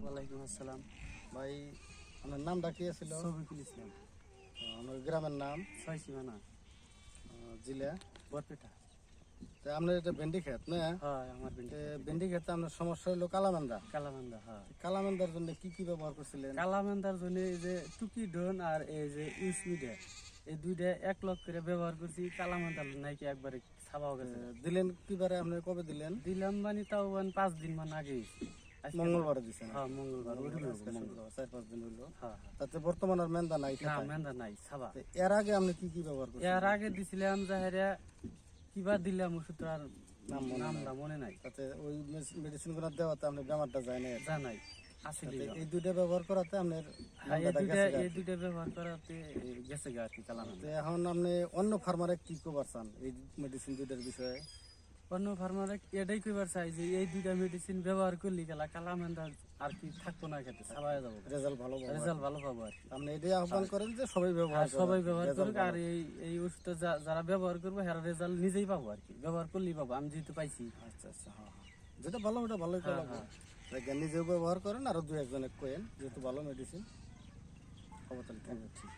ওয়ালাইকুম আসসালাম। ভাই আপনার নামটা কি ছিল? শফিকুল ইসলাম। আমার গ্রামের নাম ছয় সীমানা, জিলা। বরপেটা। তো আপনার এটা ভেন্ডি ক্ষেত না? হয় আমার ভেন্ডি। ভেন্ডি ক্ষেতে আপনার সমস্যা হলো কালামেন্দা। কালামান্দা, হয়। কালামেন্দার জন্য কি কি ব্যবহার করছিলেন? কালামান্দার জন্য এই যে টুকি ডোন আর এই যে ইউসমিডে, এই দুইটা এক লক্ষ করে ব্যবহার করছি। কালামান্দার নাকি একবারে ছাপাও গেছে। দিলেন কিবারে? আপনি কবে দিলেন? দিলাম মানে তাও 5 দিন আগে। মঙ্গলবারে দিচ্ছেন? হ্যাঁ, মঙ্গলবার। 4-5 দিন হইলো। হ্যাঁ। তাতে বর্তমান আর মেন্দা নাই না, খেতে? মেন্দা নাই, ছাপা। তো এর আগে আপনি কি কি ব্যবহার করছেন? এর আগে দিছিলাম যাহেরা কিবা দিলাম ওষুধ, আর নামটা মনে নাই। তাতে ওই মেডিসিন গুলো দেওয়াতে আপনার বেমারটা যায় না? জানাই আছে। এই দুইটা ব্যবহার করাতে আপনার এই দুইটা ব্যবহার করাতে গেছে গা আর কি কালামান্দা। এখন আপনি অন্য ফার্মারে কি কবার চান এই মেডিসিন দুইটার বিষয়ে? অন্য ফার্মারে এটাই কইবার চাই যে এই দুইটা মেডিসিন ব্যবহার করলে গেলা কালামান্দা আর কি থাকতো না, খেতে ছাবাই যাবো, রেজাল্ট ভালো পাবো আর কি। আপনি এটাই আহ্বান করেন যে সবাই ব্যবহার সবাই ব্যবহার করুক, আর এই ওষুধটা যারা ব্যবহার করবে হেরা রেজাল্ট নিজেই পাবো আর কি, ব্যবহার করলেই পাবো। আমি যেহেতু পাইছি। আচ্ছা আচ্ছা, হ্যাঁ হ্যাঁ, যেটা ভালো ওটা ভালোই লাগবে। নিজেও ব্যবহার করেন, আরো 2-1 জনে কোয়েন, যেহেতু ভালো মেডিসিন। খবর তাহলে ঠিক।